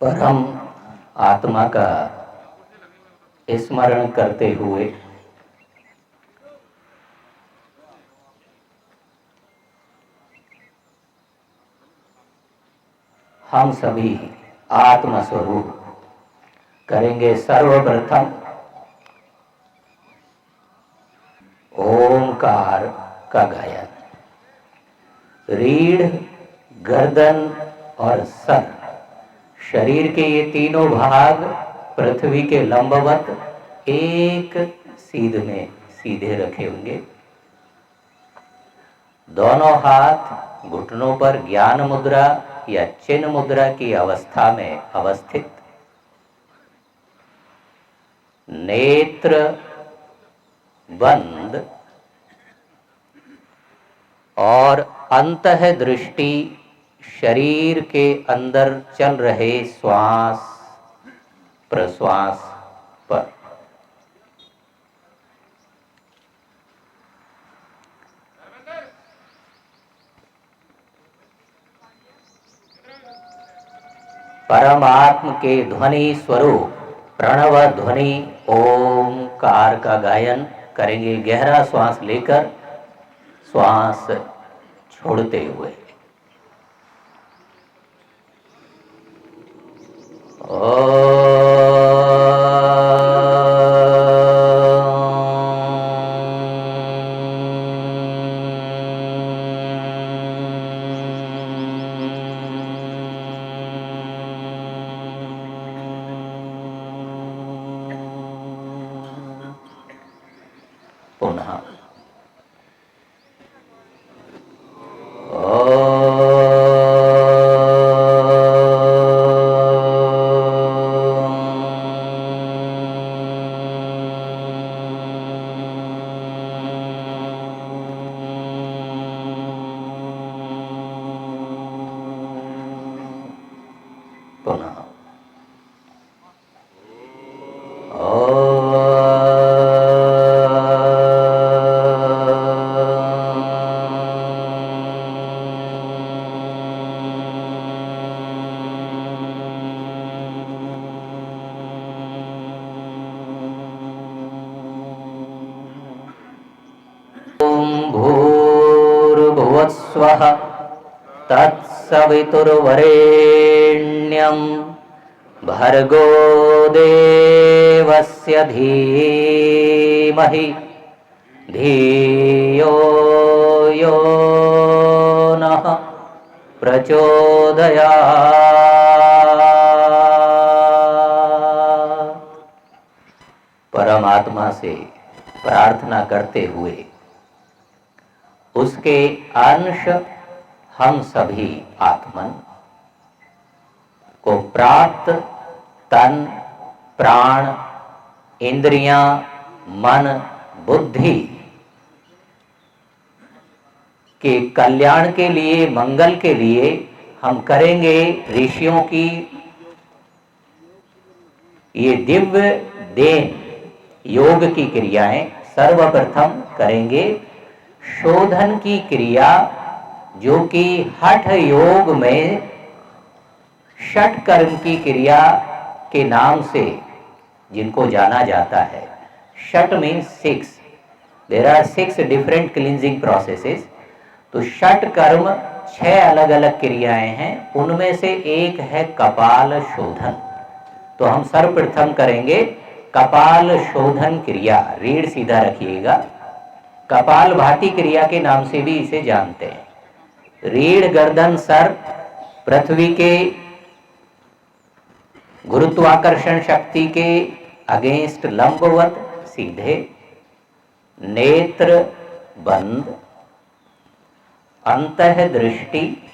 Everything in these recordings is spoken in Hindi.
परम आत्मा का स्मरण करते हुए हम सभी आत्मस्वरूप करेंगे सर्वप्रथम ओंकार का गायन। रीढ़, गर्दन और सर, शरीर के ये तीनों भाग पृथ्वी के लंबवत एक सीध में सीधे रखे होंगे। दोनों हाथ घुटनों पर ज्ञान मुद्रा या चिन्ह मुद्रा की अवस्था में अवस्थित। नेत्र बंद और अंतः दृष्टि शरीर के अंदर चल रहे श्वास प्रश्वास पर। परमात्म के ध्वनि स्वरूप प्रणव ध्वनि ओंकार का गायन करेंगे, गहरा श्वास लेकर श्वास छोड़ते हुए। पुनः भूर्भुवस्वः तत्सवितुर्वरेण्यं भर्गो देवस्य धीमहि धियो यो नः प्रचोदयात्। परमात्मा से प्रार्थना करते हुए उसके अंश हम सभी आत्मन को प्राप्त तन प्राण इंद्रियां मन बुद्धि के कल्याण के लिए मंगल के लिए हम करेंगे ऋषियों की ये दिव्य देन योग की क्रियाएं। सर्वप्रथम करेंगे शोधन की क्रिया, जो कि हठ योग में षट कर्म की क्रिया के नाम से जिनको जाना जाता है। षट means 6, there are 6 different cleansing processes. तो षट कर्म 6 अलग अलग क्रियाएं हैं, उनमें से एक है कपाल शोधन। तो हम सर्वप्रथम करेंगे कपाल शोधन क्रिया। रीढ़ सीधा रखिएगा। कपाल भाती क्रिया के नाम से भी इसे जानते हैं। रीढ़ गर्दन सर पृथ्वी के गुरुत्वाकर्षण शक्ति के अगेंस्ट लंबवत सीधे। नेत्र बंद, अंतः दृष्टि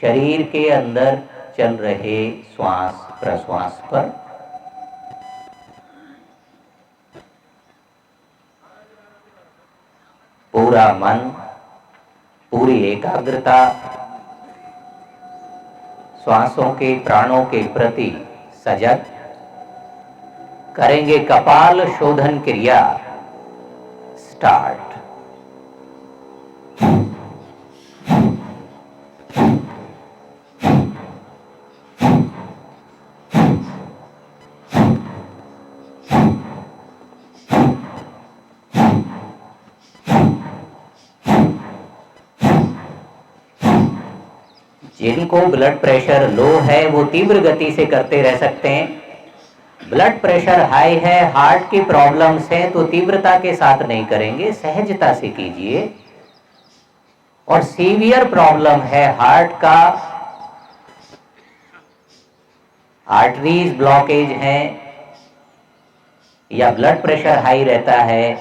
शरीर के अंदर चल रहे श्वास प्रश्वास पर। पूरा मन, पूरी एकाग्रता श्वासों के प्राणों के प्रति सजग करेंगे। कपाल शोधन क्रिया स्टार्ट। जिनको ब्लड प्रेशर लो है वो तीव्र गति से करते रह सकते हैं, ब्लड प्रेशर हाई है, हार्ट की प्रॉब्लम्स हैं, तो तीव्रता के साथ नहीं करेंगे, सहजता से कीजिए। और सीवियर प्रॉब्लम है हार्ट का, आर्टरीज ब्लॉकेज हैं, या ब्लड प्रेशर हाई रहता है,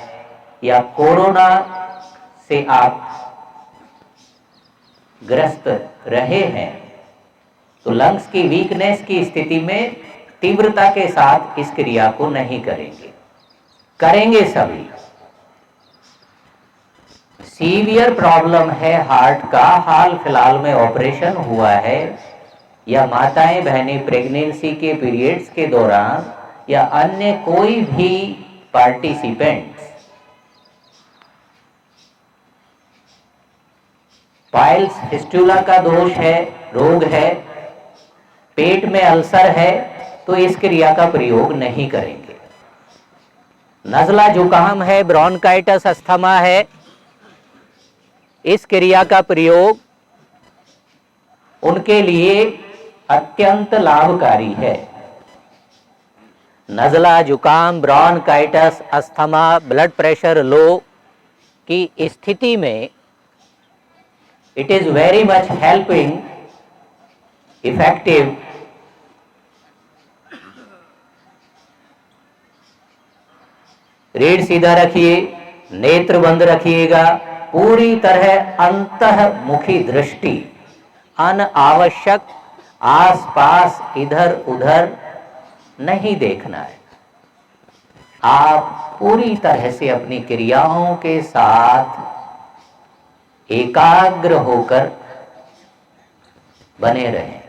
या कोरोना से आप ग्रस्त रहे हैं, तो लंग्स की वीकनेस की स्थिति में तीव्रता के साथ इस क्रिया को नहीं करेंगे, करेंगे सभी। सीवियर प्रॉब्लम है हार्ट का, हाल फिलहाल में ऑपरेशन हुआ है, या माताएं बहनें प्रेगनेंसी के पीरियड्स के दौरान, या अन्य कोई भी पार्टिसिपेंट्स पाइल्स फिस्टुला का दोष है, रोग है, पेट में अल्सर है, तो इस क्रिया का प्रयोग नहीं करेंगे। नज़ला जुकाम है, ब्रोंकाइटिस अस्थमा है, इस क्रिया का प्रयोग उनके लिए अत्यंत लाभकारी है। नज़ला जुकाम, bronchitis asthma, blood pressure low की स्थिति में it is very much helping effective रीढ़ सीधा रखिए, नेत्र बंद रखिएगा, पूरी तरह अंतःमुखी दृष्टि, अनावश्यक आसपास इधर उधर नहीं देखना है। आप पूरी तरह से अपनी क्रियाओं के साथ एकाग्र होकर बने रहें,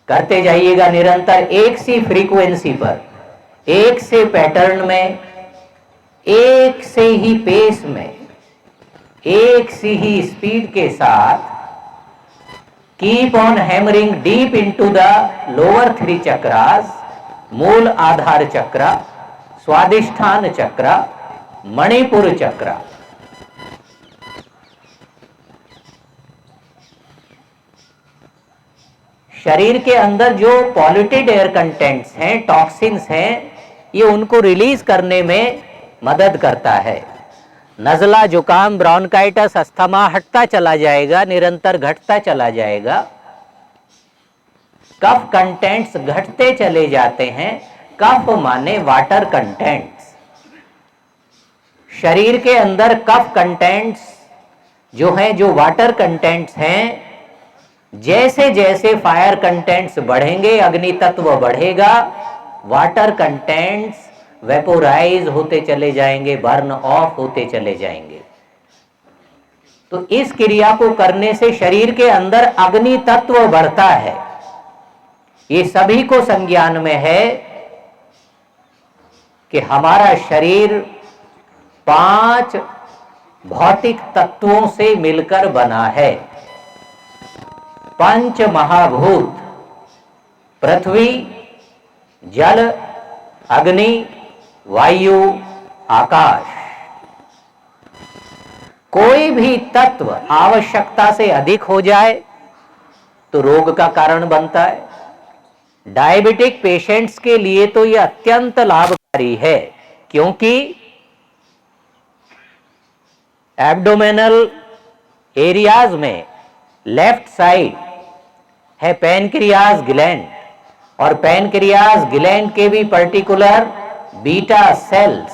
करते जाइएगा निरंतर, एक सी फ्रीक्वेंसी पर, एक से पैटर्न में, एक से ही पेस में, एक सी ही स्पीड के साथ। Keep on hammering deep into the lower 3 chakras, मूल आधार चक्र, स्वादिष्ठान चक्र, मणिपुर चक्र। शरीर के अंदर जो पॉल्यूटेड एयर कंटेंट्स हैं, टॉक्सिन्स हैं, ये उनको रिलीज करने में मदद करता है। नज़ला जुकाम, ब्रोंकाइटिस अस्थमा हटता चला जाएगा, निरंतर घटता चला जाएगा। कफ कंटेंट्स घटते चले जाते हैं। कफ माने वाटर कंटेंट्स। शरीर के अंदर कफ कंटेंट्स जो हैं, जो वाटर कंटेंट्स हैं, जैसे जैसे फायर कंटेंट्स बढ़ेंगे, अग्नि तत्व बढ़ेगा, वाटर कंटेंट्स वेपोराइज होते चले जाएंगे, बर्न ऑफ होते चले जाएंगे। तो इस क्रिया को करने से शरीर के अंदर अग्नि तत्व बढ़ता है। ये सभी को संज्ञान में है कि हमारा शरीर 5 भौतिक तत्वों से मिलकर बना है। 5 महाभूत, पृथ्वी, जल, अग्नि, वायु, आकाश। कोई भी तत्व आवश्यकता से अधिक हो जाए तो रोग का कारण बनता है। डायबिटिक पेशेंट्स के लिए तो यह अत्यंत लाभकारी है, क्योंकि एब्डोमिनल एरियाज में लेफ्ट साइड है पैनक्रियाज ग्लैंड, और पैनक्रियाज ग्लैंड के भी particular beta cells,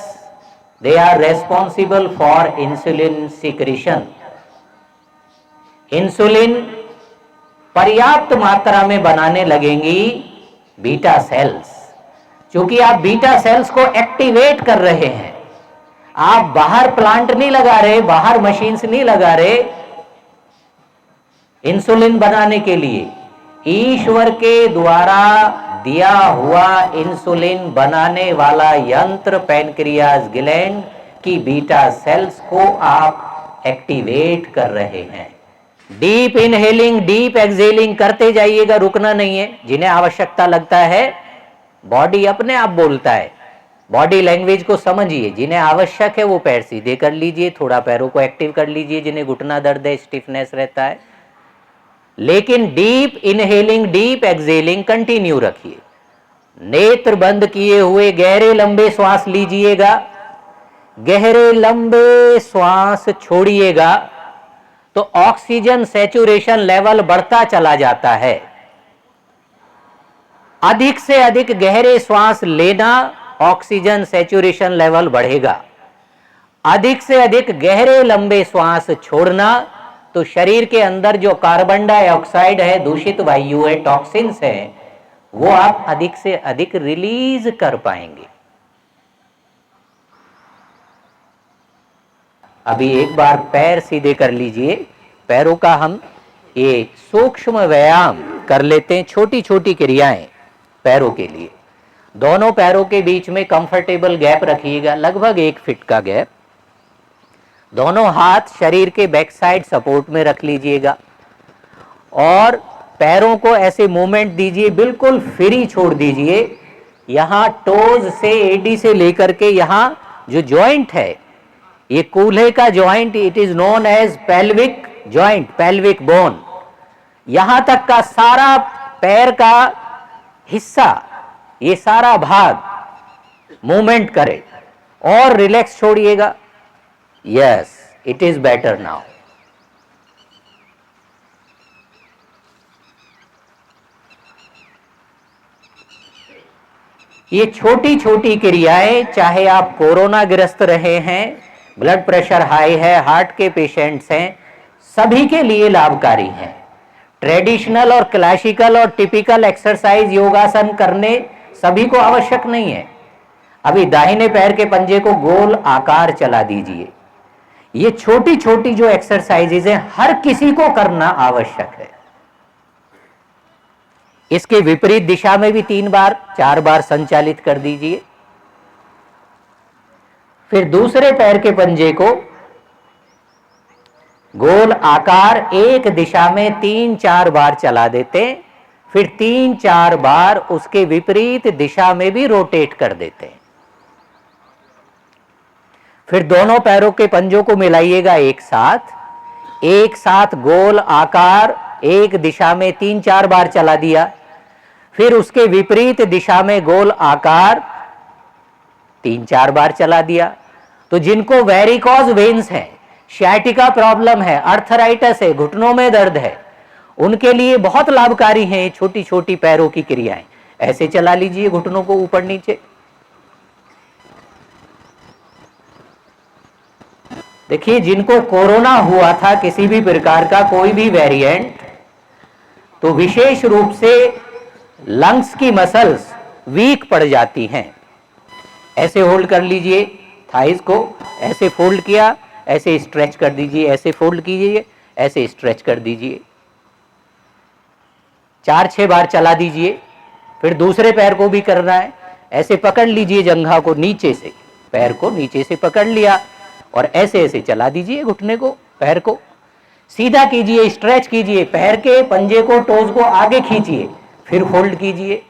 they are responsible for insulin secretion. Insulin पर्याप्त मात्रा में बनाने लगेंगी बीटा सेल्स। क्योंकि आप बीटा सेल्स को एक्टिवेट कर रहे हैं, आप बाहर प्लांट नहीं लगा रहे, बाहर मशीन्स नहीं लगा रहे इंसुलिन बनाने के लिए। ईश्वर के द्वारा दिया हुआ इंसुलिन बनाने वाला यंत्र पैनक्रियाज ग्लैंड की बीटा सेल्स को आप एक्टिवेट कर रहे हैं। डीप इनहेलिंग, डीप एक्सहेलिंग करते जाइएगा, रुकना नहीं है। जिन्हें आवश्यकता लगता है, बॉडी अपने आप बोलता है, बॉडी लैंग्वेज को समझिए। जिन्हें आवश्यक है वो पैर सीधे कर लीजिए, थोड़ा पैरों को एक्टिव कर लीजिए। जिन्हें घुटना दर्द है, स्टिफनेस रहता है, लेकिन deep inhaling deep exhaling continue रखिए। नेत्र बंद किए हुए गहरे लंबे श्वास लीजिएगा, गहरे लंबे श्वास छोड़िएगा, तो ऑक्सीजन सैचुरेशन लेवल बढ़ता चला जाता है। अधिक से अधिक गहरे श्वास लेना, ऑक्सीजन सैचुरेशन लेवल बढ़ेगा। अधिक से अधिक गहरे लंबे श्वास छोड़ना, तो शरीर के अंदर जो कार्बन डाइऑक्साइड है, दूषित वायु है, टॉक्सिन्स है, वो आप अधिक से अधिक रिलीज कर पाएंगे। अभी एक बार पैर सीधे कर लीजिए। पैरों का हम ये सूक्ष्म व्यायाम कर लेते हैं, छोटी छोटी क्रियाएं पैरों के लिए। दोनों पैरों के बीच में कंफर्टेबल गैप रखिएगा, लगभग 1 फीट का गैप। दोनों हाथ शरीर के बैक साइड सपोर्ट में रख लीजिएगा और पैरों को ऐसे मूवमेंट दीजिए, बिल्कुल फ्री छोड़ दीजिए। यहां टोज से एडी से लेकर के यहां जो जॉइंट है, ये कूल्हे का joint, it is known as pelvic joint, pelvic bone, यहां तक का सारा पैर का हिस्सा, ये सारा भाग मूवमेंट करे और रिलैक्स छोड़िएगा। Yes, it is better now. ये छोटी छोटी क्रियाएं, चाहे आप कोरोना ग्रस्त रहे हैं, ब्लड प्रेशर हाई है, हार्ट के पेशेंट्स हैं, सभी के लिए लाभकारी हैं। ट्रेडिशनल और क्लासिकल और टिपिकल एक्सरसाइज योगासन करने सभी को आवश्यक नहीं है। अभी दाहिने पैर के पंजे को गोल आकार चला दीजिए। ये छोटी छोटी जो एक्सरसाइजेज हैं, हर किसी को करना आवश्यक है। इसके विपरीत दिशा में भी 3 बार 4 बार संचालित कर दीजिए। फिर दूसरे पैर के पंजे को गोल आकार एक दिशा में 3-4 बार चला देते, फिर 3-4 बार उसके विपरीत दिशा में भी रोटेट कर देते हैं। फिर दोनों पैरों के पंजों को मिलाइएगा एक साथ गोल आकार एक दिशा में 3-4 बार चला दिया, फिर उसके विपरीत दिशा में गोल आकार 3-4 बार चला दिया। तो जिनको वेरिकोज वेन्स है, शायटिका प्रॉब्लम है, अर्थराइटिस है, घुटनों में दर्द है, उनके लिए बहुत लाभकारी हैं छोटी छोटी पैरों की क्रियाएं। ऐसे चला लीजिए घुटनों को ऊपर नीचे। देखिए, जिनको कोरोना हुआ था, किसी भी प्रकार का कोई भी वेरिएंट, तो विशेष रूप से लंग्स की मसल्स वीक पड़ जाती हैं। ऐसे होल्ड कर लीजिए, थाइस को ऐसे फोल्ड किया, ऐसे स्ट्रेच कर दीजिए, ऐसे फोल्ड कीजिए, ऐसे स्ट्रेच कर दीजिए, 4-6 बार चला दीजिए। फिर दूसरे पैर को भी करना है, ऐसे पकड़ लीजिए जंघा को नीचे से, पैर को नीचे से पकड़ लिया और ऐसे ऐसे चला दीजिए घुटने को, पैर को सीधा कीजिए, स्ट्रेच कीजिए, पैर के पंजे को, टोज को आगे खींचिए, फिर फोल्ड कीजिए।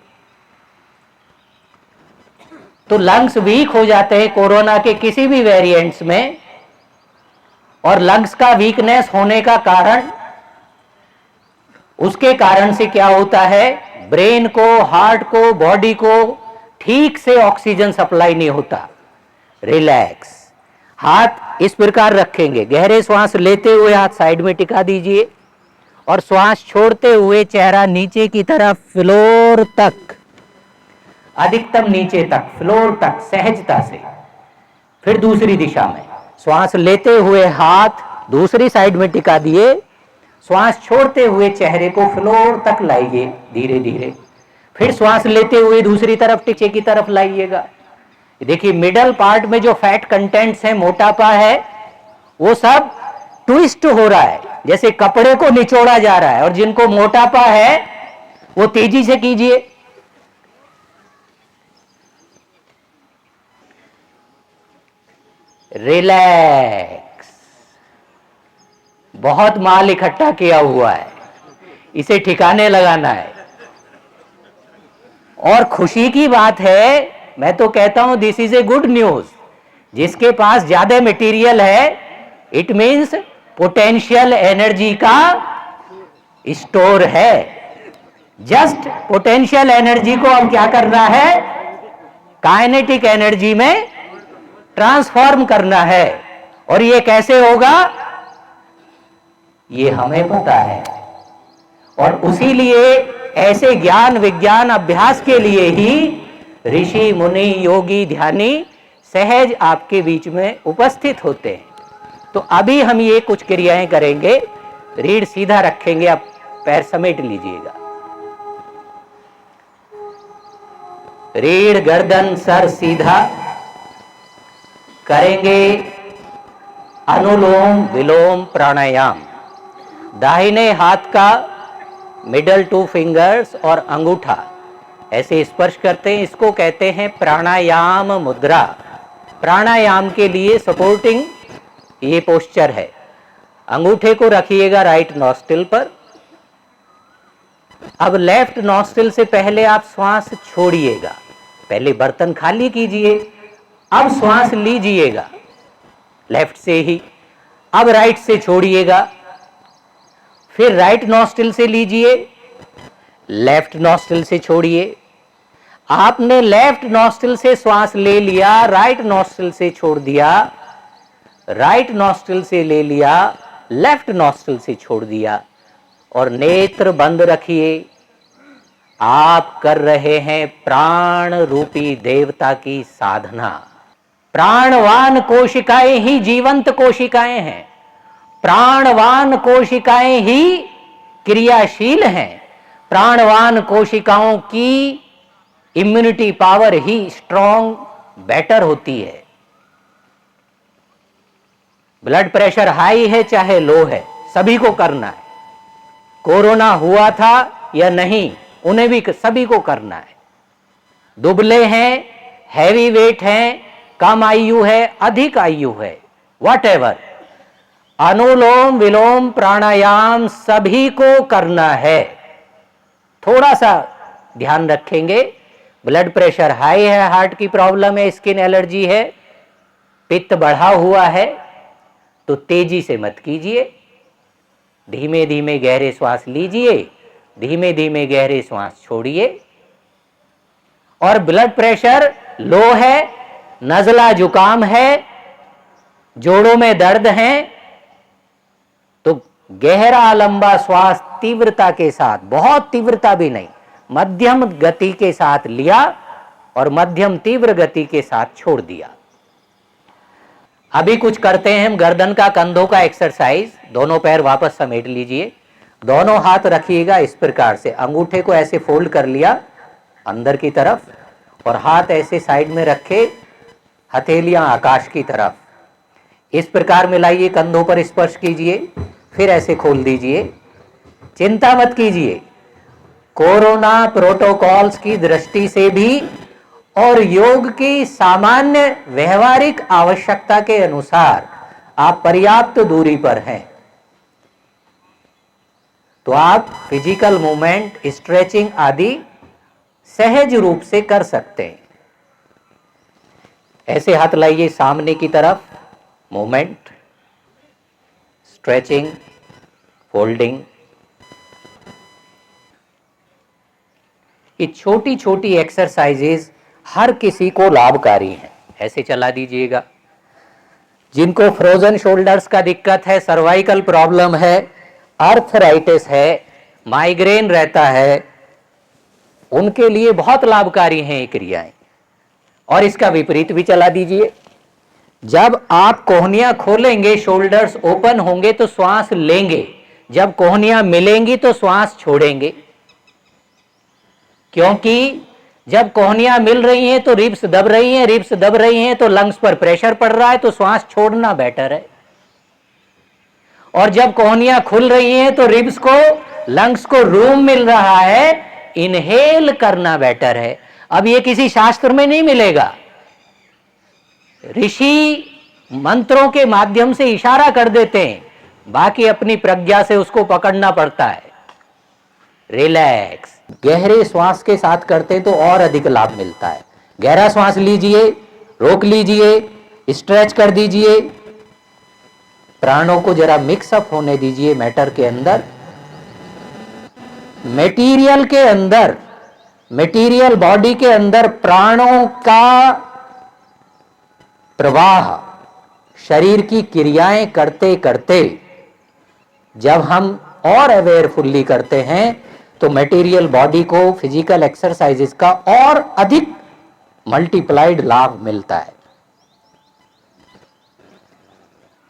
तो लंग्स वीक हो जाते हैं कोरोना के किसी भी वेरिएंट्स में, और लंग्स का वीकनेस होने का कारण, उसके कारण से क्या होता है, ब्रेन को, हार्ट को, बॉडी को ठीक से ऑक्सीजन सप्लाई नहीं होता। रिलैक्स, हाथ इस प्रकार रखेंगे, गहरे श्वास लेते हुए हाथ साइड में टिका दीजिए और श्वास छोड़ते हुए चेहरा नीचे की तरफ, फ्लोर तक, अधिकतम नीचे तक, फ्लोर तक सहजता से। फिर दूसरी दिशा में श्वास लेते हुए हाथ दूसरी साइड में टिका दिए, श्वास छोड़ते हुए चेहरे को फ्लोर तक लाइए धीरे धीरे। फिर श्वास लेते हुए दूसरी तरफ, नीचे की तरफ लाइएगा। देखिए, मिडल पार्ट में जो फैट कंटेंट्स है, मोटापा है, वो सब ट्विस्ट हो रहा है, जैसे कपड़े को निचोड़ा जा रहा है। और जिनको मोटापा है वो तेजी से कीजिए। रिलैक्स, बहुत माल इकट्ठा किया हुआ है, इसे ठिकाने लगाना है। और खुशी की बात है, मैं तो कहता हूं this is a good news. जिसके पास ज्यादा मटेरियल है, इट मीन्स पोटेंशियल एनर्जी का स्टोर है। जस्ट पोटेंशियल एनर्जी को अब क्या करना है, काइनेटिक एनर्जी में ट्रांसफॉर्म करना है। और ये कैसे होगा, ये हमें पता है। और उसी लिए ऐसे ज्ञान विज्ञान अभ्यास के लिए ही ऋषि मुनि योगी ध्यानी सहज आपके बीच में उपस्थित होते हैं। तो अभी हम ये कुछ क्रियाएं करेंगे। रीढ़ सीधा रखेंगे, आप पैर समेट लीजिएगा। रीढ़ गर्दन सर सीधा करेंगे। अनुलोम विलोम प्राणायाम। दाहिने हाथ का मिडल 2 फिंगर्स और अंगूठा ऐसे स्पर्श करते हैं, इसको कहते हैं प्राणायाम मुद्रा। प्राणायाम के लिए सपोर्टिंग ये पोस्चर है। अंगूठे को रखिएगा राइट नॉस्ट्रिल पर। अब लेफ्ट नॉस्ट्रिल से पहले आप श्वास छोड़िएगा। पहले बर्तन खाली कीजिए, अब श्वास लीजिएगा लेफ्ट से ही। अब राइट से छोड़िएगा, फिर राइट नॉस्ट्रिल से लीजिए, लेफ्ट नॉस्ट्रिल से छोड़िए। आपने लेफ्ट नॉस्ट्रिल से श्वास ले लिया, राइट नॉस्ट्रिल से छोड़ दिया, राइट नॉस्ट्रिल से ले लिया, लेफ्ट नॉस्ट्रिल से छोड़ दिया। और नेत्र बंद रखिए। आप कर रहे हैं प्राण रूपी देवता की साधना। प्राणवान कोशिकाएं ही जीवंत कोशिकाएं हैं। प्राणवान कोशिकाएं ही क्रियाशील हैं। प्राणवान कोशिकाओं की इम्यूनिटी पावर ही स्ट्रांग बेटर होती है। ब्लड प्रेशर हाई है चाहे लो है, सभी को करना है। कोरोना हुआ था या नहीं, उन्हें भी सभी को करना है। दुबले हैं, हैवी वेट हैं, कम आयु है, अधिक आयु है, व्हाटएवर, अनुलोम विलोम प्राणायाम सभी को करना है। थोड़ा सा ध्यान रखेंगे, ब्लड प्रेशर हाई है, हार्ट की प्रॉब्लम है, स्किन एलर्जी है, पित्त बढ़ा हुआ है, तो तेजी से मत कीजिए। धीमे धीमे गहरे श्वास लीजिए, धीमे धीमे गहरे श्वास छोड़िए। और ब्लड प्रेशर लो है, नज़ला जुकाम है, जोड़ों में दर्द है, तो गहरा लंबा श्वास तीव्रता के साथ, बहुत तीव्रता भी नहीं, मध्यम गति के साथ लिया और मध्यम तीव्र गति के साथ छोड़ दिया। अभी कुछ करते हैं हम गर्दन का कंधों का एक्सरसाइज। दोनों पैर वापस समेट लीजिए, दोनों हाथ रखिएगा इस प्रकार से। अंगूठे को ऐसे फोल्ड कर लिया अंदर की तरफ और हाथ ऐसे साइड में रखे, हथेलियां आकाश की तरफ। इस प्रकार मिलाइए, कंधों पर स्पर्श कीजिए, फिर ऐसे खोल दीजिए। चिंता मत कीजिए, कोरोना प्रोटोकॉल्स की दृष्टि से भी और योग की सामान्य व्यवहारिक आवश्यकता के अनुसार आप पर्याप्त दूरी पर हैं, तो आप फिजिकल मूवमेंट, स्ट्रेचिंग आदि सहज रूप से कर सकते हैं। ऐसे हाथ लाइए सामने की तरफ, मूवमेंट, स्ट्रेचिंग, फोल्डिंग। ये छोटी छोटी एक्सरसाइजेज हर किसी को लाभकारी हैं। ऐसे चला दीजिएगा। जिनको फ्रोजन शोल्डर्स का दिक्कत है, सर्वाइकल प्रॉब्लम है, आर्थराइटिस है, माइग्रेन रहता है, उनके लिए बहुत लाभकारी हैं ये क्रियाएं। और इसका विपरीत भी चला दीजिए। जब आप कोहनियां खोलेंगे, शोल्डर्स ओपन होंगे तो श्वास लेंगे, जब कोहनियां मिलेंगी तो श्वास छोड़ेंगे। क्योंकि जब कोहनियां मिल रही हैं तो रिब्स दब रही हैं, रिब्स दब रही हैं तो लंग्स पर प्रेशर पड़ रहा है, तो श्वास छोड़ना बेटर है। और जब कोहनियां खुल रही हैं तो रिब्स को, लंग्स को रूम मिल रहा है, इनहेल करना बेटर है। अब ये किसी शास्त्र में नहीं मिलेगा, ऋषि मंत्रों के माध्यम से इशारा कर देते हैं, बाकी अपनी प्रज्ञा से उसको पकड़ना पड़ता है। रिलैक्स, गहरे श्वास के साथ करते तो और अधिक लाभ मिलता है। गहरा श्वास लीजिए, रोक लीजिए, स्ट्रेच कर दीजिए, प्राणों को जरा मिक्सअप होने दीजिए मैटर के अंदर। मटेरियल के अंदर, मटेरियल बॉडी के अंदर प्राणों का प्रवाह, शरीर की क्रियाएं करते करते जब हम और अवेयरफुल्ली करते हैं तो मटेरियल बॉडी को फिजिकल एक्सरसाइजेस का और अधिक मल्टीप्लाइड लाभ मिलता है।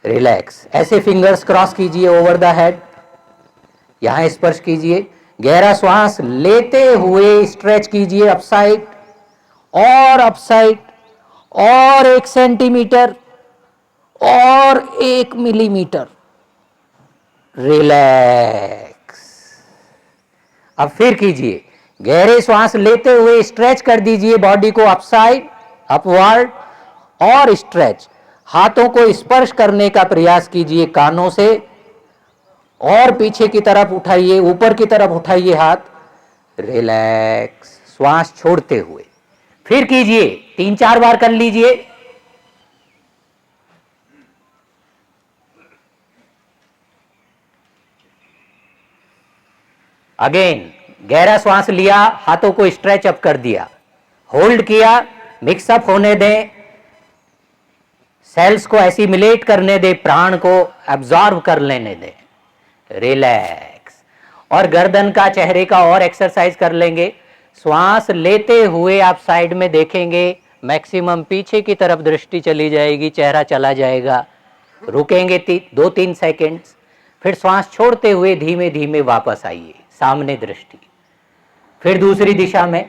रिलैक्स, ऐसे फिंगर्स क्रॉस कीजिए ओवर द हेड, यहां स्पर्श कीजिए, गहरा श्वास लेते हुए स्ट्रेच कीजिए अपसाइड और अपसाइड, और 1 सेंटीमीटर और 1 मिलीमीटर। रिलैक्स। अब फिर कीजिए, गहरे श्वास लेते हुए स्ट्रेच कर दीजिए बॉडी को अपसाइड, अपवर्ड, और स्ट्रेच। हाथों को स्पर्श करने का प्रयास कीजिए कानों से, और पीछे की तरफ उठाइए, ऊपर की तरफ उठाइए हाथ। रिलैक्स, श्वास छोड़ते हुए। फिर कीजिए, 3-4 बार कर लीजिए। अगेन, गहरा श्वास लिया, हाथों को स्ट्रेच अप कर दिया, होल्ड किया, मिक्सअप होने दें, सेल्स को एसिमिलेट करने दें, प्राण को एब्जॉर्ब कर लेने दें। रिलैक्स। और गर्दन का, चेहरे का और एक्सरसाइज कर लेंगे। श्वास लेते हुए आप साइड में देखेंगे, मैक्सिमम पीछे की तरफ दृष्टि चली जाएगी, चेहरा चला जाएगा। रुकेंगे 2-3 सेकेंड्स, फिर श्वास छोड़ते हुए धीमे धीमे वापस आइए, सामने दृष्टि। फिर दूसरी दिशा में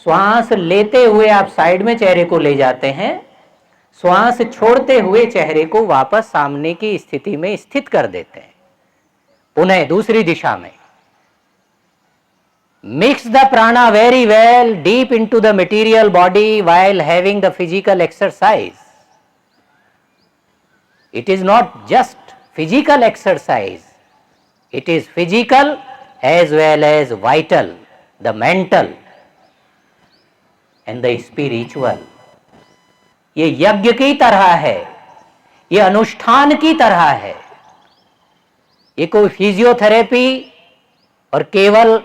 श्वास लेते हुए आप साइड में चेहरे को ले जाते हैं, श्वास छोड़ते हुए चेहरे को वापस सामने की स्थिति में स्थित कर देते हैं। पुनः दूसरी दिशा में मिक्स द प्राणा very well deep into the material body while having the physical exercise. It is not just physical exercise, it is physical as well as vital, the mental and the spiritual. ये यज्ञ की तरह है, ये अनुष्ठान की तरह है, ये कोई फिजियोथेरेपी और केवल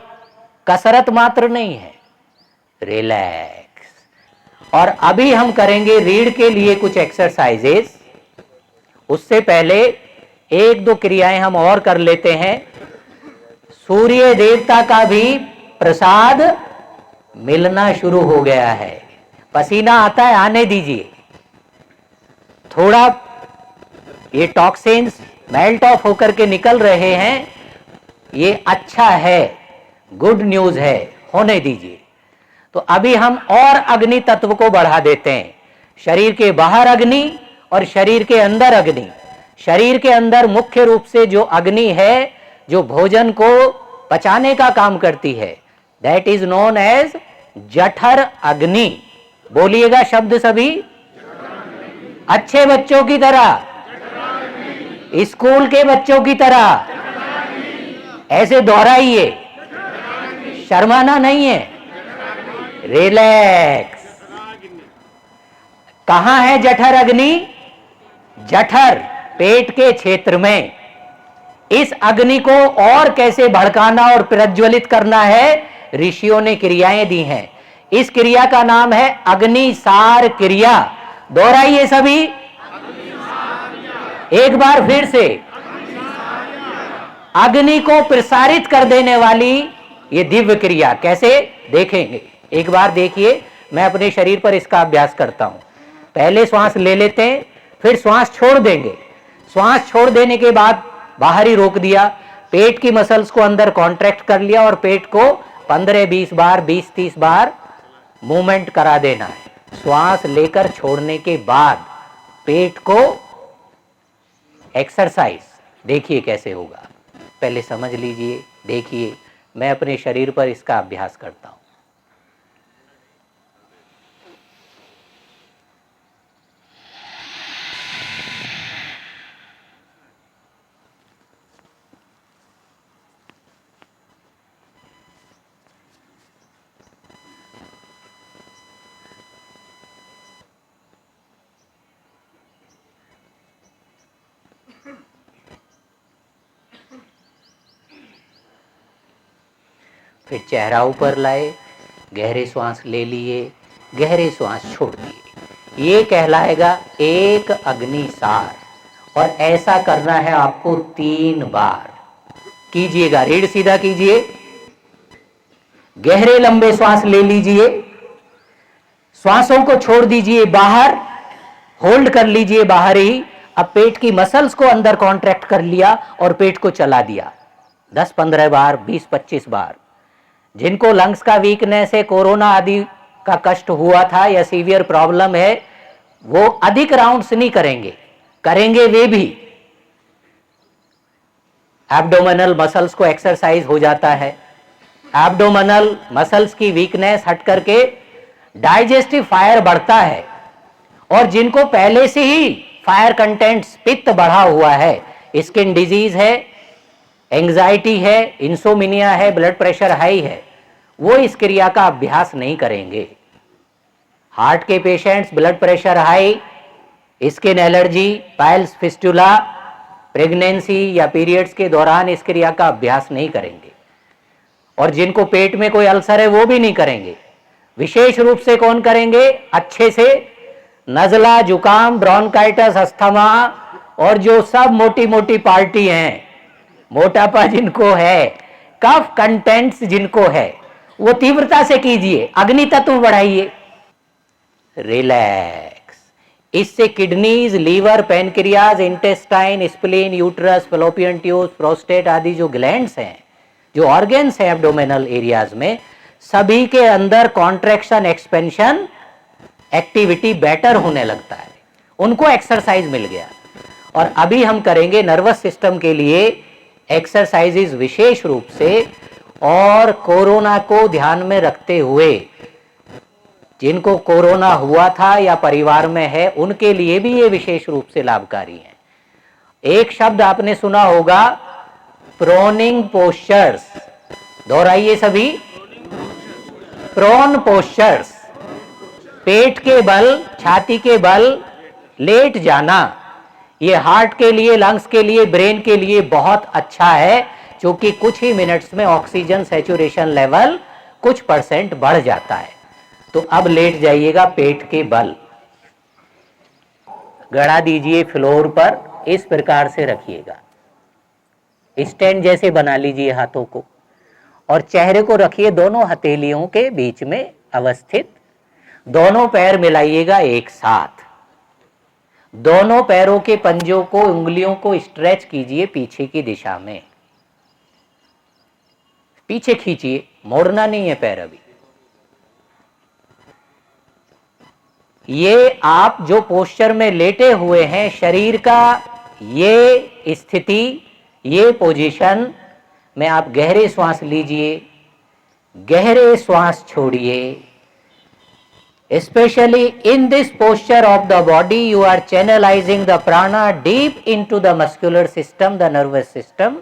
कसरत मात्र नहीं है। रिलैक्स। और अभी हम करेंगे रीढ़ के लिए कुछ एक्सरसाइजेस। उससे पहले 1-2 क्रियाएं हम और कर लेते हैं। सूर्य देवता का भी प्रसाद मिलना शुरू हो गया है। पसीना आता है, आने दीजिए। थोड़ा ये टॉक्सिन्स मेल्ट ऑफ होकर के निकल रहे हैं, ये अच्छा है, गुड न्यूज है, होने दीजिए। तो अभी हम और अग्नि तत्व को बढ़ा देते हैं। शरीर के बाहर अग्नि और शरीर के अंदर अग्नि। शरीर के अंदर मुख्य रूप से जो अग्नि है, जो भोजन को पचाने का काम करती है, दैट इज नोन एज जठर अग्नि। बोलिएगा शब्द सभी, अच्छे बच्चों की तरह, स्कूल के बच्चों की तरह ऐसे दोहराइए, शर्माना नहीं है। रिलैक्स। कहां है जठर अग्नि? जठर, पेट के क्षेत्र में। इस अग्नि को और कैसे भड़काना और प्रज्वलित करना है, ऋषियों ने क्रियाएं दी हैं। इस क्रिया का नाम है अग्निसार क्रिया। दोहराइए सभी, एक बार फिर से। अग्नि को प्रसारित कर देने वाली ये दिव्य क्रिया कैसे देखेंगे, एक बार देखिए। मैं अपने शरीर पर इसका अभ्यास करता हूं। पहले श्वास ले लेते हैं, फिर श्वास छोड़ देंगे। श्वास छोड़ देने के बाद बाहर ही रोक दिया, पेट की मसल्स को अंदर कॉन्ट्रैक्ट कर लिया और पेट को 15-20 बार, 20-30 बार मूवमेंट करा देना है। श्वास लेकर छोड़ने के बाद पेट को एक्सरसाइज देखिए कैसे होगा। पहले समझ लीजिए, देखिए। मैं अपने शरीर पर इसका अभ्यास करता हूं। फिर चेहरा ऊपर लाए, गहरे श्वास ले लिए, गहरे श्वास छोड़ दिए। ये कहलाएगा एक अग्निसार। और ऐसा करना है आपको 3 बार। कीजिएगा, रीढ़ सीधा कीजिए, गहरे लंबे श्वास ले लीजिए, श्वासों को छोड़ दीजिए बाहर, होल्ड कर लीजिए बाहर ही। अब पेट की मसल्स को अंदर कॉन्ट्रैक्ट कर लिया और पेट को चला दिया 10-15 बार, 20-25 बार। जिनको लंग्स का वीकनेस है, कोरोना आदि का कष्ट हुआ था या सीवियर प्रॉब्लम है, वो अधिक राउंड्स नहीं करेंगे, करेंगे वे भी। एब्डोमिनल मसल्स को एक्सरसाइज हो जाता है। एब्डोमिनल मसल्स की वीकनेस हट करके डाइजेस्टिव फायर बढ़ता है। और जिनको पहले से ही फायर कंटेंट्स, पित्त बढ़ा हुआ है, स्किन डिजीज है, एंजाइटी है, इंसोमिनिया है, ब्लड प्रेशर हाई है, वो इस क्रिया का अभ्यास नहीं करेंगे। हार्ट के patients, blood pressure high, skin allergy, piles fistula, pregnancy या पीरियड्स के दौरान इस क्रिया का अभ्यास नहीं करेंगे। और जिनको पेट में कोई अल्सर है वो भी नहीं करेंगे। विशेष रूप से कौन करेंगे? अच्छे से नजला, जुकाम, ब्रोंकाइटिस, अस्थमा और जो सब मोटी मोटी पार्टी हैं, मोटापा जिनको है, कफ कंटेंट्स जिनको है, वो तीव्रता से कीजिए, अग्नि तत्व बढ़ाइए। रिलैक्स। इससे kidneys, liver, pancreas, intestine, spleen, uterus, fallopian tube, prostate आदि जो ग्लैंड्स हैं, जो ऑर्गन्स हैं एब्डोमिनल एरियाज में, सभी के अंदर कॉन्ट्रैक्शन, एक्सपेंशन एक्टिविटी बेटर होने लगता है। उनको एक्सरसाइज मिल गया। और अभी हम करेंगे नर्वस सिस्टम के लिए एक्सरसाइजेज विशेष रूप से, और कोरोना को ध्यान में रखते हुए। जिनको कोरोना हुआ था या परिवार में है, उनके लिए भी ये विशेष रूप से लाभकारी है। एक शब्द आपने सुना होगा, प्रोनिंग पोस्चर्स। दोहराइए सभी, प्रोन पोस्चर्स। पेट के बल, छाती के बल लेट जाना, ये हार्ट के लिए, लंग्स के लिए, ब्रेन के लिए बहुत अच्छा है, क्योंकि कुछ ही मिनट्स में ऑक्सीजन सैचुरेशन लेवल कुछ % बढ़ जाता है। तो अब लेट जाइएगा पेट के बल, गड़ा दीजिए फ्लोर पर, इस प्रकार से रखिएगा, स्टैंड जैसे बना लीजिए हाथों को, और चेहरे को रखिए दोनों हथेलियों के बीच में अवस्थित। दोनों पैर मिलाइएगा एक साथ, दोनों पैरों के पंजों को, उंगलियों को स्ट्रेच कीजिए पीछे की दिशा में, पीछे खींचिए, मोड़ना नहीं है पैर अभी। ये आप जो पोस्चर में लेटे हुए हैं, शरीर का ये स्थिति, ये पोजीशन में आप गहरे श्वास लीजिए, गहरे श्वास छोड़िए। Especially in this posture of the body, you are channelizing the prana deep into the muscular system, the nervous system.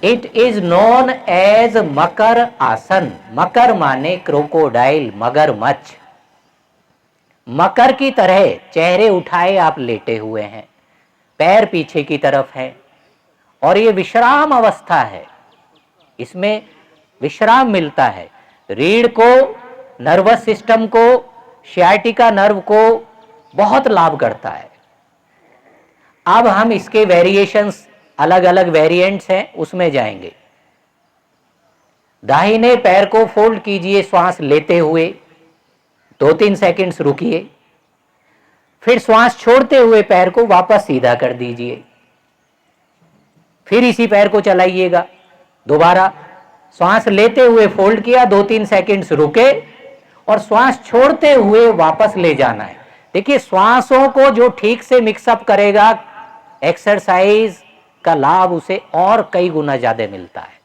It is known as मकर आसन। मकर माने क्रोकोडाइल, मगरमच्छ। मकर की तरह चेहरे उठाए आप लेटे हुए हैं, पैर पीछे की तरफ है, और ये विश्राम अवस्था है, इसमें विश्राम मिलता है। रीढ़ को, नर्वस सिस्टम को, सियाटिका नर्व को बहुत लाभ करता है। अब हम इसके वेरिएशंस, अलग अलग वेरिएंट्स हैं, उसमें जाएंगे। दाहिने पैर को फोल्ड कीजिए श्वास लेते हुए, 2-3 सेकंड्स रुकिए, फिर श्वास छोड़ते हुए पैर को वापस सीधा कर दीजिए, फिर इसी पैर को चलाइएगा। दोबारा श्वास लेते हुए फोल्ड किया, 2-3 सेकंड्स रुके, और श्वास छोड़ते हुए वापस ले जाना है। देखिए, श्वासों को जो ठीक से मिक्सअप करेगा, एक्सरसाइज का लाभ उसे और कई गुना ज्यादा मिलता है।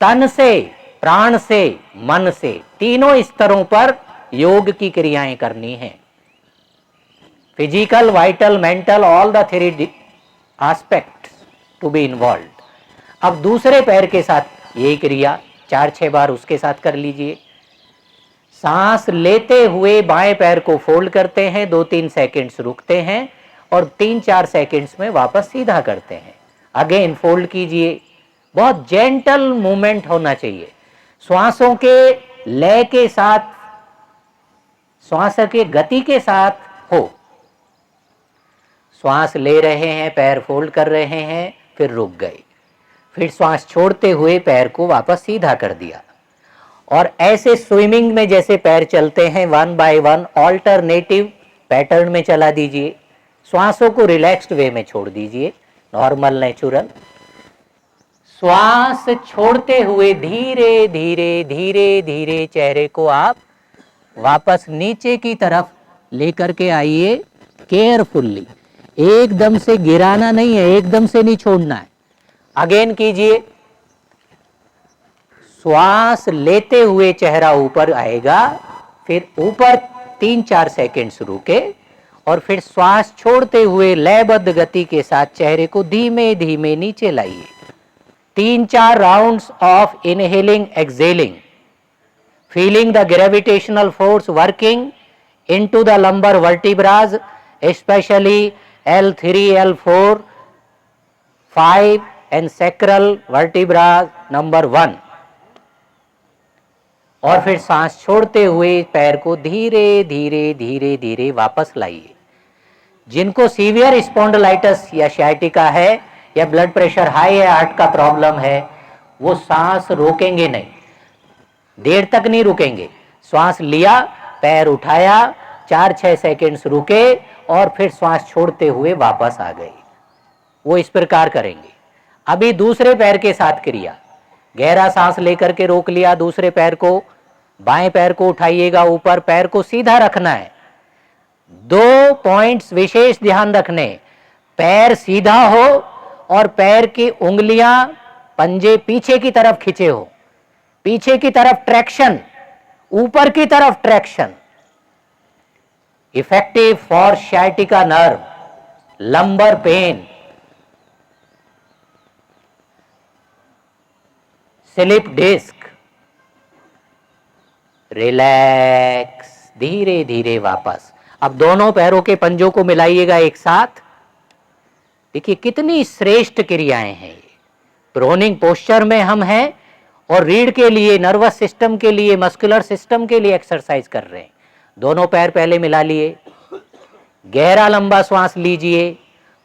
तन से, प्राण से, मन से, तीनों स्तरों पर योग की क्रियाएं करनी है। Physical, vital, mental, all the 3 aspects to be involve. अब दूसरे पैर के साथ यही क्रिया 4-6 बार उसके साथ कर लीजिए। सांस लेते हुए बाएं पैर को फोल्ड करते हैं, 2-3 सेकंड्स रुकते हैं, और 3-4 सेकंड्स में वापस सीधा करते हैं। अगेन फोल्ड कीजिए, बहुत जेंटल मूवमेंट होना चाहिए, श्वासों के लय के साथ, श्वास के गति के साथ हो। श्वास ले रहे हैं, पैर फोल्ड कर रहे हैं, फिर रुक गए, फिर श्वास छोड़ते हुए पैर को वापस सीधा कर दिया। और ऐसे स्विमिंग में जैसे पैर चलते हैं 1 बाय 1 ऑल्टरनेटिव पैटर्न में चला दीजिए। श्वासों को रिलैक्स्ड वे में छोड़ दीजिए, नॉर्मल नेचुरल। श्वास छोड़ते हुए धीरे धीरे धीरे धीरे चेहरे को आप वापस नीचे की तरफ लेकर के आइए, केयरफुल्ली, एकदम से गिराना नहीं है, एकदम से नहीं छोड़ना है। अगेन कीजिए, श्वास लेते हुए चेहरा ऊपर आएगा, फिर ऊपर 3-4 सेकंड्स रुके और फिर श्वास छोड़ते हुए लयबद्ध गति के साथ चेहरे को धीमे धीमे नीचे लाइए। 3-4 rounds of inhaling exhaling, feeling the gravitational force working into the lumbar vertebrae, especially L3, L4, 5 and sacral vertebra number 1। और फिर सांस छोड़ते हुए पैर को धीरे धीरे धीरे धीरे वापस लाइए। जिनको सीवियर स्पॉन्डिलाइटिस या शायटिका है या ब्लड प्रेशर हाई है, हार्ट का प्रॉब्लम है, वो सांस रोकेंगे नहीं, देर तक नहीं रुकेंगे। श्वास लिया, पैर उठाया, 4-6 सेकंड्स रुके और फिर श्वास छोड़ते हुए वापस आ गए। वो इस प्रकार करेंगे। अभी दूसरे पैर के साथ क्रिया, गहरा सांस लेकर के रोक लिया, दूसरे पैर को, बाएं पैर को उठाइएगा ऊपर, पैर को सीधा रखना है। 2 पॉइंट्स विशेष ध्यान रखने, पैर सीधा हो और पैर की उंगलियां पंजे पीछे की तरफ खींचे हो, पीछे की तरफ ट्रैक्शन, ऊपर की तरफ traction. Effective for sciatica nerve, lumbar pain, slip disc. Relax, धीरे धीरे वापस। अब दोनों पैरों के पंजों को मिलाइएगा एक साथ। देखिए कितनी श्रेष्ठ क्रियाएं हैं ये। प्रोनिंग पोस्चर में हम हैं और रीढ़ के लिए, नर्वस सिस्टम के लिए, मस्कुलर सिस्टम के लिए एक्सरसाइज कर रहे हैं। दोनों पैर पहले मिला लिए, गहरा लंबा श्वास लीजिए,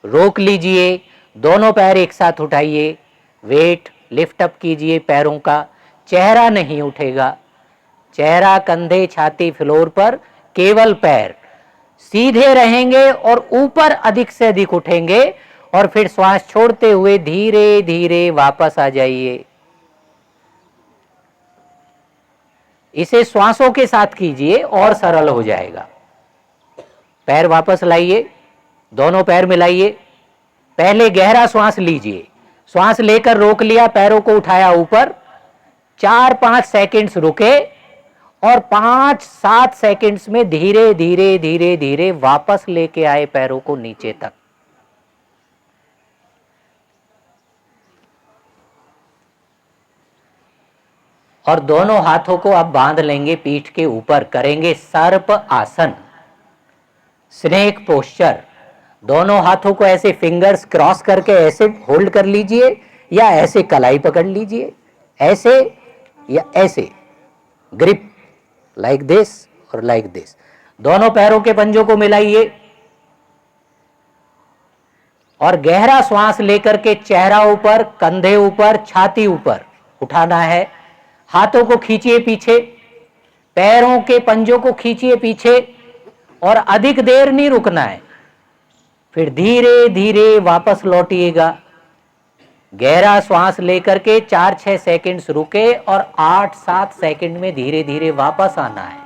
रोक लीजिए, दोनों पैर एक साथ उठाइए, वेट लिफ्ट अप कीजिए पैरों का, चेहरा नहीं उठेगा, चेहरा कंधे छाती फ्लोर पर, केवल पैर सीधे रहेंगे और ऊपर अधिक से अधिक उठेंगे और फिर श्वास छोड़ते हुए धीरे धीरे वापस आ जाइए। इसे श्वासों के साथ कीजिए और सरल हो जाएगा। पैर वापस लाइए, दोनों पैर मिलाइए, पहले गहरा श्वास लीजिए, श्वास लेकर रोक लिया, पैरों को उठाया ऊपर, 4-5 सेकंड्स रुके और 5-7 सेकंड्स में धीरे धीरे धीरे धीरे वापस लेके आए पैरों को नीचे तक। और दोनों हाथों को अब बांध लेंगे पीठ के ऊपर, करेंगे सर्प आसन, स्नेक पोस्चर। दोनों हाथों को ऐसे फिंगर्स क्रॉस करके ऐसे होल्ड कर लीजिए या ऐसे कलाई पकड़ लीजिए, ऐसे या ऐसे, ग्रिप लाइक दिस और लाइक दिस। दोनों पैरों के पंजों को मिलाइए और गहरा श्वास लेकर के चेहरा ऊपर, कंधे ऊपर, छाती ऊपर उठाना है। हाथों को खींचिए पीछे, पैरों के पंजों को खींचिए पीछे और अधिक देर नहीं रुकना है। फिर धीरे धीरे वापस लौटिएगा। गहरा श्वास लेकर के 4-6 सेकंड्स रुके और 8-7 सेकंड में धीरे धीरे वापस आना है।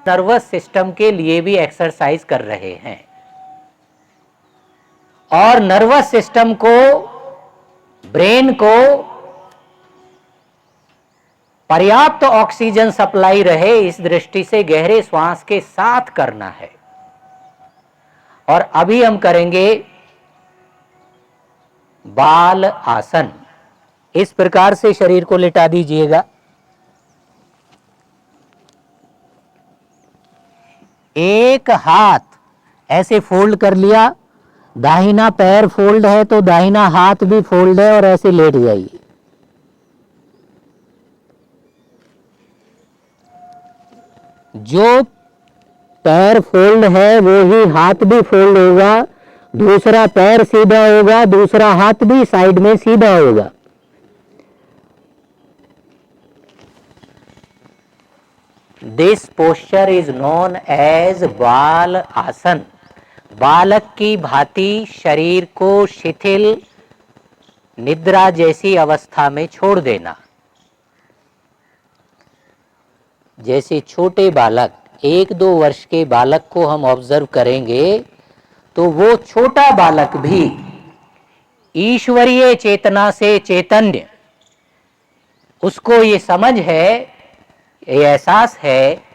नर्वस सिस्टम के लिए भी एक्सरसाइज कर रहे हैं और नर्वस सिस्टम को, ब्रेन को पर्याप्त ऑक्सीजन सप्लाई रहे, इस दृष्टि से गहरे श्वास के साथ करना है। और अभी हम करेंगे बाल आसन। इस प्रकार से शरीर को लिटा दीजिएगा। एक हाथ ऐसे फोल्ड कर लिया, दाहिना पैर फोल्ड है तो दाहिना हाथ भी फोल्ड है और ऐसे लेट जाइए। जो पैर फोल्ड है वो ही हाथ भी फोल्ड होगा, दूसरा पैर सीधा होगा, दूसरा हाथ भी साइड में सीधा होगा। This posture is known as बाल आसन। बालक की भांति शरीर को शिथिल निद्रा जैसी अवस्था में छोड़ देना। जैसे छोटे बालक, 1-2 वर्ष के बालक को हम ऑब्जर्व करेंगे तो वो छोटा बालक भी ईश्वरीय चेतना से चैतन्य, उसको ये समझ है, ये एहसास है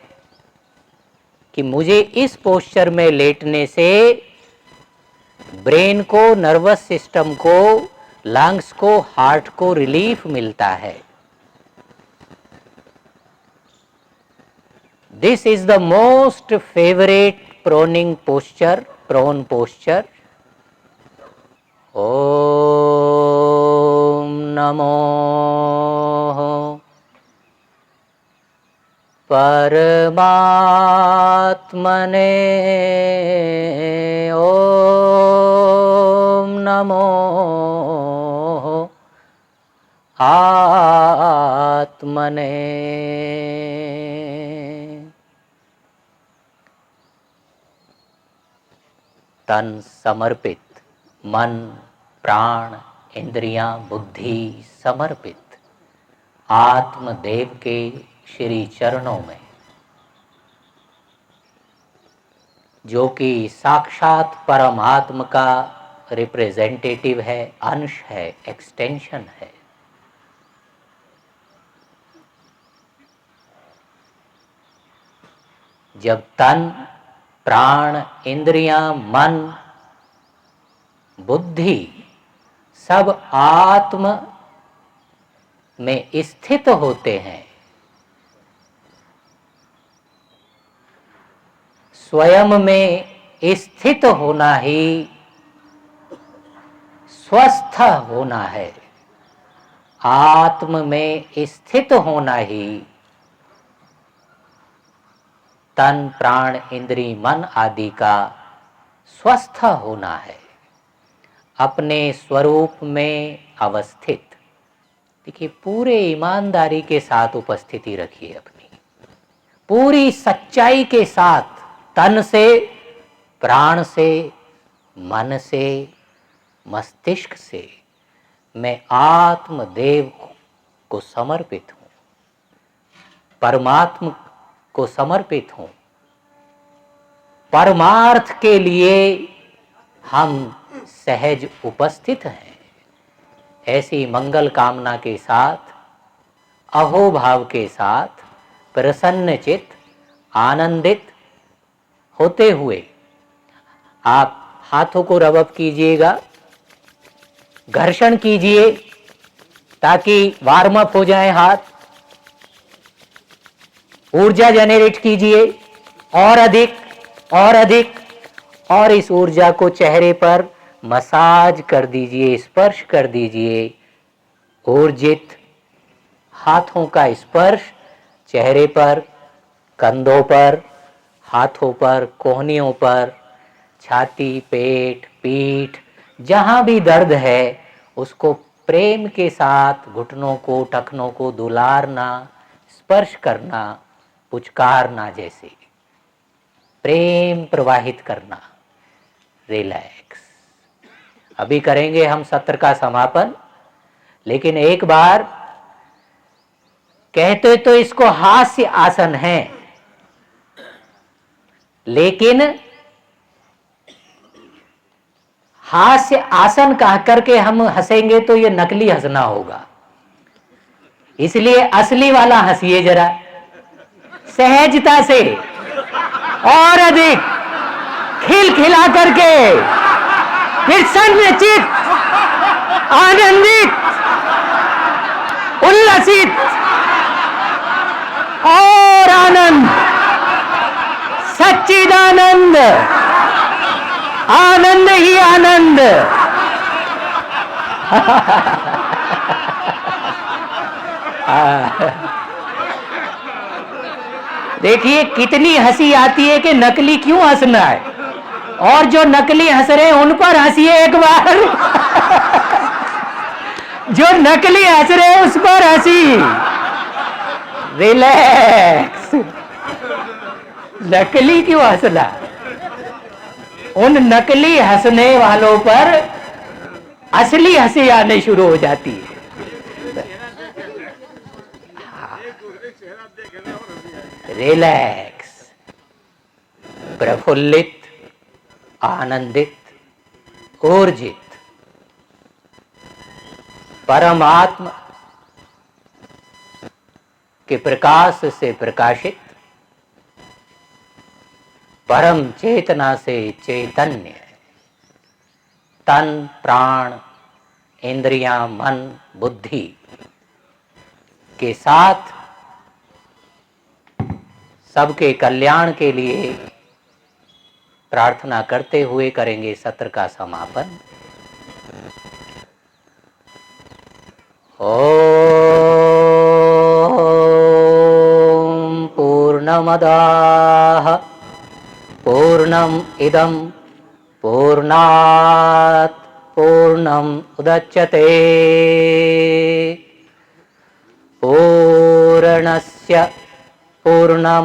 कि मुझे इस पोस्चर में लेटने से ब्रेन को, नर्वस सिस्टम को, लंग्स को, हार्ट को रिलीफ मिलता है। This is the most favourite proning posture, prone posture. ओम नमो परमात्मने, ओम नमो आत्मने। तन समर्पित, मन, प्राण, इंद्रियां, बुद्धि समर्पित आत्मदेव के श्री चरणों में, जो कि साक्षात परमात्मा का रिप्रेजेंटेटिव है, अंश है, एक्सटेंशन है। जब तन, प्राण, इंद्रियां, मन, बुद्धि सब आत्म में स्थित होते हैं, स्वयं में स्थित होना ही स्वस्थ होना है। आत्म में स्थित होना ही तन, प्राण, इंद्री, मन आदि का स्वस्थ होना है, अपने स्वरूप में अवस्थित। देखिए, पूरे ईमानदारी के साथ उपस्थिति रखिए अपनी, पूरी सच्चाई के साथ, तन से, प्राण से, मन से, मस्तिष्क से मैं आत्मदेव को समर्पित हूं, परमात्मा को समर्पित हूं। परमार्थ के लिए हम सहज उपस्थित हैं। ऐसी मंगल कामना के साथ, अहोभाव के साथ, प्रसन्नचित, आनंदित होते हुए आप हाथों को रब अप कीजिएगा, घर्षण कीजिए ताकि वार्म अप हो जाए हाथ, ऊर्जा जनरेट कीजिए और अधिक और अधिक, और इस ऊर्जा को चेहरे पर मसाज कर दीजिए, स्पर्श कर दीजिए। ऊर्जित हाथों का स्पर्श चेहरे पर, कंधों पर, हाथों पर, कोहनियों पर, छाती, पेट, पीठ, जहां भी दर्द है उसको प्रेम के साथ घुटनों को, टखनों को दुलारना, स्पर्श करना, पुचकारना, जैसे प्रेम प्रवाहित करना। रिलैक्स। अभी करेंगे हम सत्र का समापन, लेकिन एक बार कहते तो इसको हास्य आसन है, लेकिन हास्य आसन कह करके हम हंसेंगे तो ये नकली हंसना होगा, इसलिए असली वाला हंसिए जरा, सहजता से और अधिक खिलखिला करके, प्रसन्नचित, आनंदित, उल्लसित और आनंद, सच्चिदानंद, आनंद ही आनंद। देखिए कितनी हंसी आती है कि नकली क्यों हंसना है, और जो नकली हंस रहे हैं उन पर हंसिए एक बार। जो नकली हंस रहे हैं उस पर हंसी। रिलैक्स, नकली क्यों हंसना, उन नकली हंसने वालों पर असली हंसी आने शुरू हो जाती है। रिलैक्स, प्रफुल्लित, आनंदित, ऊर्जित, परमात्मा के प्रकाश से प्रकाशित, परम चेतना से चैतन्य, तन प्राण इंद्रियां मन बुद्धि के साथ सबके कल्याण के लिए प्रार्थना करते हुए करेंगे सत्र का समापन। ओम पूर्णमदाः पूर्णम इदं पूर्णात् पूर्णम उदच्यते पूर्णस्य पूर्णमादाय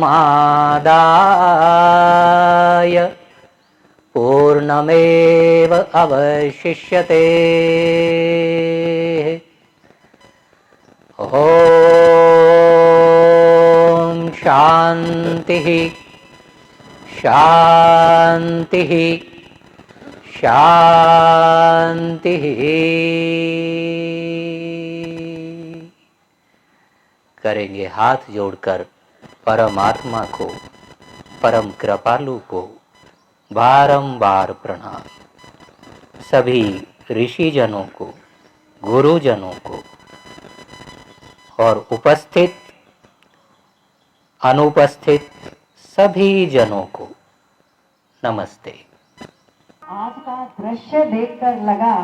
पूर्णमेव अवशिष्यते। ओम शांति शांति शांति। करेंगे हाथ जोड़कर परमात्मा को, परम कृपालु को बारंबार प्रणाम। सभी ऋषिजनों को, गुरुजनों को और उपस्थित अनुपस्थित सभी जनों को नमस्ते। आज का दृश्य देखकर लगा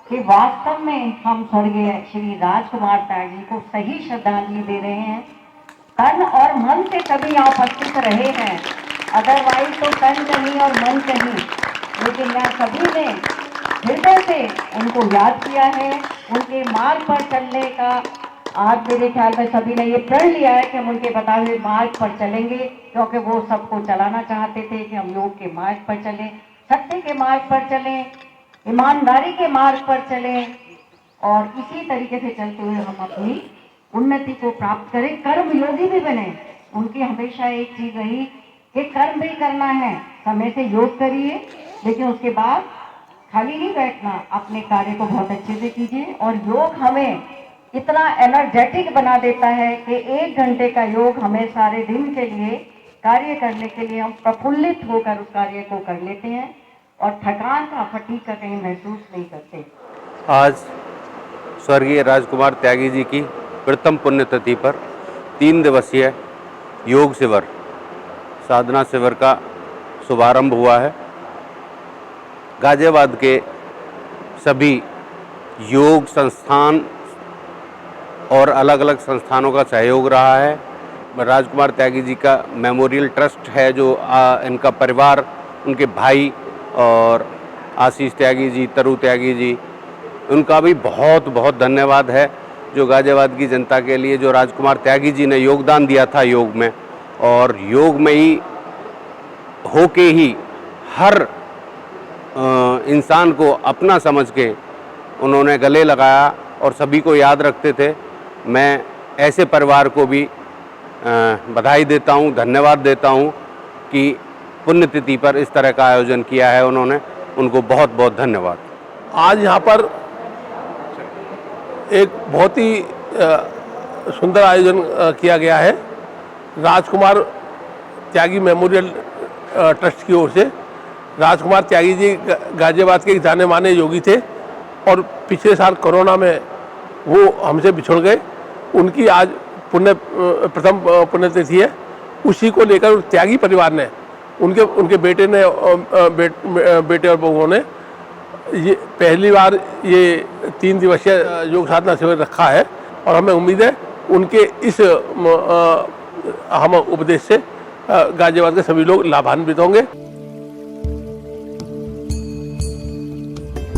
कि वास्तव में हम स्वर्गीय श्री राजकुमार त्यागी को सही श्रद्धांजलि दे रहे हैं। तन और मन से सभी यहाँ उपस्थित रहे हैं, अदरवाइज तो तन कहीं और मन कहीं, लेकिन यहाँ सभी ने हृदय से उनको याद किया है। उनके मार्ग पर चलने का आज मेरे ख्याल में सभी ने ये प्रण लिया है कि हम उनके बताए हुए मार्ग पर चलेंगे, क्योंकि वो सबको चलाना चाहते थे कि हम योग के मार्ग पर चलें, सत्य के मार्ग पर चलें, ईमानदारी के मार्ग पर चलें, और इसी तरीके से चलते हुए हम अपनी उन्नति को प्राप्त करें, कर्म योगी भी बने। उनकी हमेशा एक चीज रही कि कर्म भी करना है, समय से योग करिए, लेकिन उसके बाद खाली नहीं बैठना, अपने कार्य को बहुत अच्छे से कीजिए। और योग हमें इतना एनर्जेटिक बना देता है कि 1 घंटे का योग हमें सारे दिन के लिए कार्य करने के लिए हम प्रफुल्लित होकर उस कार्य को कर लेते हैं और थकान का, फटीग का कहीं महसूस नहीं करते। आज स्वर्गीय राजकुमार त्यागी जी की प्रथम पुण्यतिथि पर 3 दिवसीय योग शिविर, साधना शिविर का शुभारंभ हुआ है। गाजियाबाद के सभी योग संस्थान और अलग अलग संस्थानों का सहयोग रहा है। राजकुमार त्यागी जी का मेमोरियल ट्रस्ट है, जो इनका परिवार, उनके भाई और आशीष त्यागी जी, तरु त्यागी जी, उनका भी बहुत बहुत धन्यवाद है, जो गाजियाबाद की जनता के लिए, जो राजकुमार त्यागी जी ने योगदान दिया था योग में, और योग में ही होके ही हर इंसान को अपना समझ के उन्होंने गले लगाया और सभी को याद रखते थे। मैं ऐसे परिवार को भी बधाई देता हूँ, धन्यवाद देता हूँ कि पुण्यतिथि पर इस तरह का आयोजन किया है उन्होंने, उनको बहुत बहुत धन्यवाद। आज यहाँ पर एक बहुत ही सुंदर आयोजन किया गया है राजकुमार त्यागी मेमोरियल ट्रस्ट की ओर से। राजकुमार त्यागी जी गाजियाबाद के जाने माने योगी थे और पिछले साल कोरोना में वो हमसे बिछड़ गए। उनकी आज प्रथम पुण्यतिथि है। उसी को लेकर त्यागी परिवार ने उनके बेटे ने बेटे और बहुओं ने ये पहली बार ये 3 दिवसीय योग साधना शिविर रखा है और हमें उम्मीद है उनके इस हम उपदेश से गाजियाबाद के सभी लोग लाभान्वित होंगे।